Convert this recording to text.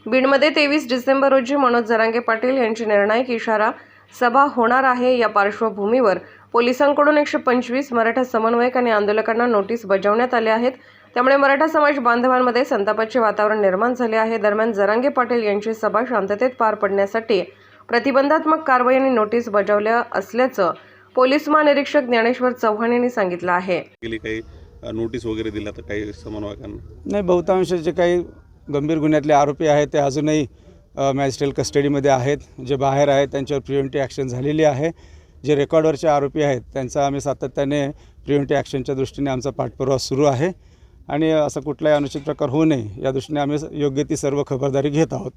बीडमध्ये 23 डिसेंबर रोजी मनोज जरांगे पाटील यांची निर्णायक इशारा सभा होणार आहे। या पार्श्वभूमीवर पोलिसांकडून 125 मराठा समन्वयक आणि आंदोलकांना नोटीस बजावण्यात आले आहेत। त्यामुळे मराठा समाज बांधवांमध्ये संतापाचे वातावरण निर्माण झाले आहे। दरम्यान जरांगे पाटील यांची सभा शांततेत पार पडण्यासाठी प्रतिबंधात्मक कारवाई आणि नोटीस बजावल्या असल्याचं पोलीस महानिरीक्षक ज्ञानेश्वर चव्हाण यांनी सांगितलं आहे। काही नोटीस वगैरे दिला तर काही समन्वयकांना नाही, बहुतांश जे काही गंभीर गुन्ह्यातले आरोपी आहेत ते अजूनही मॅजिस्ट्रेट कस्टडीमध्ये आहेत। जे बाहेर आहेत त्यांच्यावर प्रिव्हेंटिव्ह ॲक्शन झालेली आहे। जे रेकॉर्डवरचे आरोपी आहेत त्यांचा आम्ही सातत्याने प्रिव्हेंटिव्ह ॲक्शनच्या दृष्टीने आमचा पाठपुरावा सुरू आहे आणि असं कुठलाही अनुचित प्रकार होऊ नये या दृष्टीने आम्ही योग्य ती सर्व खबरदारी घेत आहोत।